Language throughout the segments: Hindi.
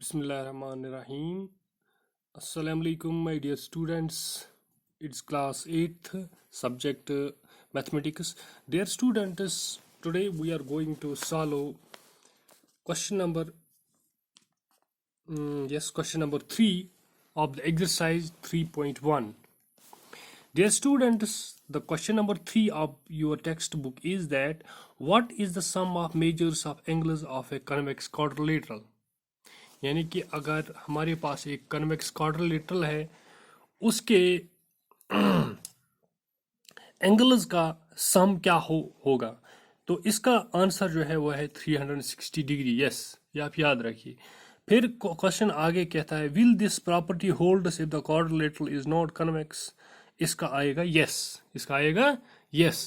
Bismillahirrahmanirrahim. Assalamu alaikum, my dear students. It's class 8th subject mathematics. Dear students, today we are going to solve question number question number 3 of the exercise 3.1. Dear students, the question number 3 of your textbook is that what is the sum of measures of angles of a convex quadrilateral? यानी कि अगर हमारे पास एक कन्वेक्स क्वाड्रिलेटरल है उसके एंगल्स का सम क्या होगा, तो इसका आंसर जो है वो है 360 डिग्री। यस, ये आप याद रखिए। फिर क्वेश्चन आगे कहता है will this property holds if the quadrilateral is not convex. इसका आएगा यस, इसका आएगा यस।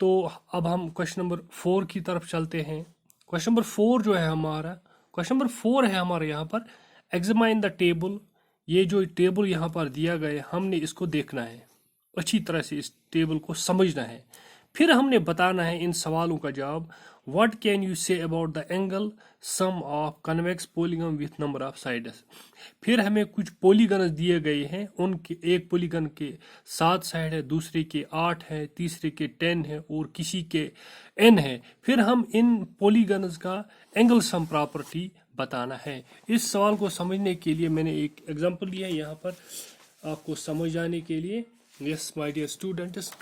तो अब हम क्वेश्चन नंबर 4 की तरफ चलते हैं। क्वेश्चन नंबर 4 जो है हमारा, क्वेश्चन नंबर 4 है हमारे यहाँ पर एग्जामाइन द टेबल। ये जो टेबल यहाँ पर दिया गया है हमने इसको देखना है, अच्छी तरह से इस टेबल को समझना है। फिर हमने बताना है इन सवालों का जवाब। What can you say about the angle sum of convex polygon with number of sides. फिर हमें कुछ पॉलीगन्स दिए गए हैं, उनके एक पॉलीगन के 7 साइड है, दूसरे के 8 है, तीसरे के 10 है और किसी के n है। फिर हम इन पॉलीगन्स का एंगल सम प्रॉपर्टी बताना है। इस सवाल को समझने के लिए मैंने एक एग्जांपल लिया है यहाँ पर आपको समझ आने के लिए। Yes my dear students,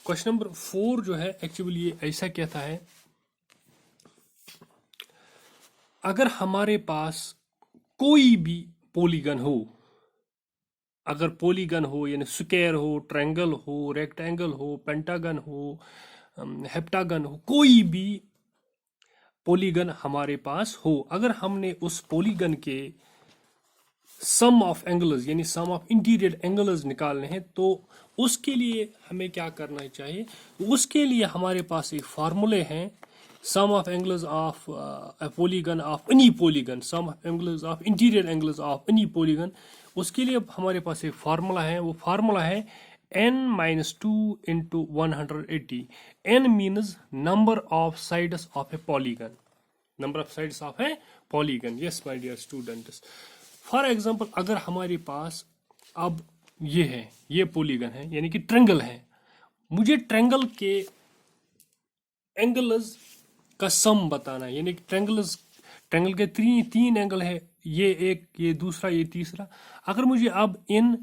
question number 4 जो है एक्चुअली ये ऐसा कहता है, अगर हमारे पास कोई भी पॉलीगन हो, अगर पॉलीगन हो यानी स्क्वायर हो, ट्रायंगल हो, रेक्टेंगल हो, पेंटागन हो, हेप्टागन हो, कोई भी पॉलीगन हमारे पास हो, अगर हमने उस पॉलीगन के सम ऑफ एंगल्स यानी सम ऑफ इंटीरियर एंगल्स निकालने हैं, तो उसके लिए हमें क्या करना चाहिए? उसके लिए हमारे पास एक फार्मूले हैं, sum of angles of a polygon of any polygon, sum of angles of interior angles of any polygon। उसके लिए हमारे पास एक फार्मूला है, वो फार्मूला है n-2 into 180। n means number of sides of a polygon, number of sides of a polygon। yes my dear students, for example अगर हमारे पास अब ये है, ये पॉलीगन है यानी कि ट्रायंगल है, मुझे ट्रायंगल के एंगल्स का सम बताना है, यानी कि ट्रायंगल के तीन एंगल है, ये एक, ये दूसरा, ये तीसरा। अगर मुझे अब इन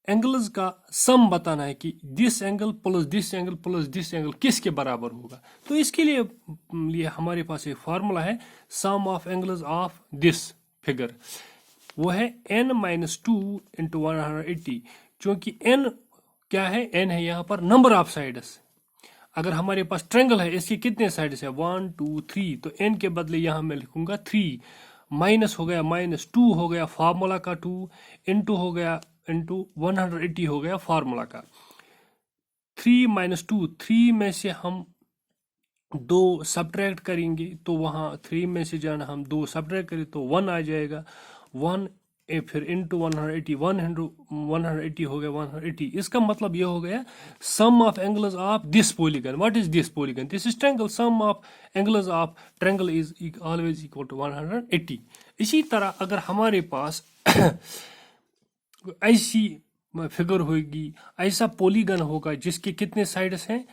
एंगल्स का सम बताना है कि this angle plus this angle plus this angle किसके बराबर होगा, तो इसके लिए हमारे पास एक फार्मूला है, sum of angles of this figure, वो है n-2 into 180। क्योंकि n क्या है? n है यहाँ पर नंबर ऑफ साइड्स। अगर हमारे पास ट्रायंगल है, इसके कितने साइड्स है? 1 2 3, तो n के बदले यहाँ मैं लिखूंगा 3, माइनस हो गया, -2 हो गया फार्मूला का 2, इंटू हो गया इंटू 180 हो गया फार्मूला का 3 - 2। 3 में से हम 2 सब्ट्रैक्ट करेंगे तो वहाँ 3 में से जाना हम 2 सब्ट्रैक्ट करें तो 1 आ जाएगा, 1 फिर इंटू 180, 1 इंटू 180 हो गया 180। इसका मतलब ये हो गया sum of angles of this polygon. What is this polygon? This is triangle, sum of angles of triangle is always equal to 180। इसी तरह अगर हमारे पास ऐसी फिगर होगी, ऐसा पॉलीगन होगा जिसके कितने साइड्स हैं?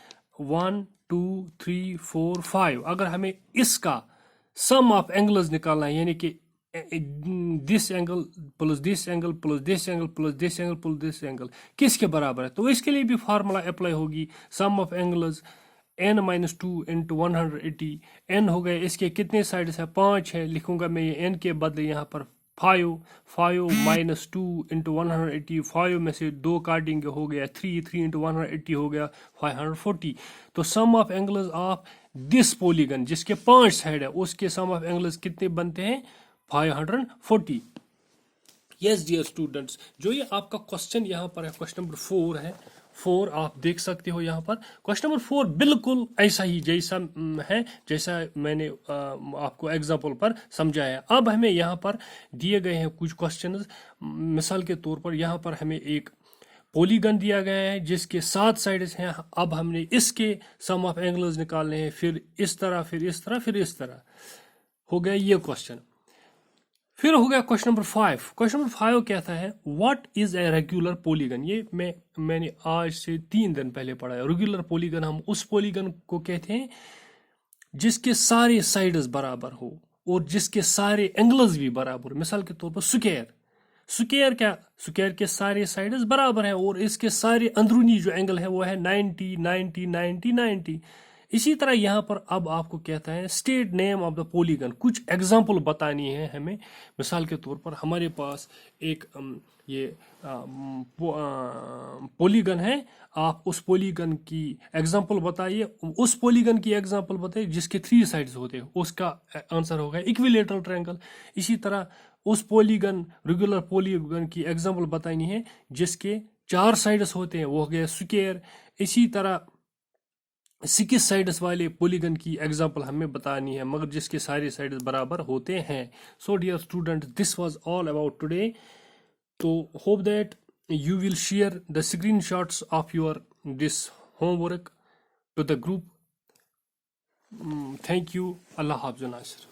1 2 3 4 5। अगर हमें इसका सम ऑफ एंगल्स निकालना है, यानी कि this angle plus this angle plus this angle plus this angle plus this angle किसके बराबर है, तो इसके लिए भी फार्मूला अप्लाई होगी, सम of angles n-2 into 180। n हो गए, इसके कितने साइड्स है? 5 है, लिखूंगा मैं ये n के बदले यहाँ पर 5 -2 into 180, 5 में से 2 काटेंगे हो गया 3 into 180 हो गया 540। तो sum of angles of this polygon जिसके 5 साइड है, उसके सम ऑफ एंगल्स कितने बनते हैं? 540। यस डियर स्टूडेंट्स, जो ये आपका क्वेश्चन यहाँ पर है, क्वेश्चन नंबर 4 है, 4 आप देख सकते हो यहाँ पर। क्वेश्चन नंबर 4 बिल्कुल ऐसा ही जैसा है जैसा मैंने आपको एग्जाम्पल पर समझाया। अब हमें यहाँ पर दिए गए हैं कुछ क्वेश्चंस। मिसाल के तौर पर यहाँ पर हमें एक पॉलीगन दिया गया है जिसके 7 साइड्स हैं। अब हमने इसके सम ऑफ एंगल्स निकालने हैं, फिर इस तरह, फिर इस तरह, फिर इस तरह हो गया ये क्वेश्चन। फिर हो गया क्वेश्चन नंबर 5। क्वेश्चन नंबर 5 कहता है what is a regular polygon. ये मैंने आज से 3 दिन पहले पढ़ा है। रेगुलर पॉलीगन हम उस पॉलीगन को कहते हैं जिसके सारे साइड्स बराबर हो और जिसके सारे एंगल्स भी बराबर। मिसाल के तौर पर स्क्वायर के सारे साइड्स बराबर हैं और इसके सारे अंदरूनी जो एंगल है वो है 90 90 90 90। इसी तरह यहाँ पर अब आपको कहता है state name of the polygon. कुछ एग्जाम्पल बतानी है हमें। मिसाल के तौर पर हमारे पास एक ये पॉलीगन है, आप उस पॉलीगन की एग्जाम्पल बताइए। उस पॉलीगन की एग्जाम्पल बताइए जिसके 3 साइड्स होते हैं, उसका आंसर होगा इक्विलेटरल ट्रायंगल। इसी तरह उस पॉलीगन रेगुलर पॉलीगन की एग्जाम्पल बतानी है जिसके 4 साइड्स होते हैं, वो हो गया स्क्वायर। इसी तरह 6 साइड्स वाले पॉलीगन की एग्जाम्पल हमें बतानी है मगर जिसके सारे साइड्स बराबर होते हैं। So dear student, this was all about today. तो hope that you will share the screenshots of your this homework to the group. Thank you. Allah Hafez Nasir.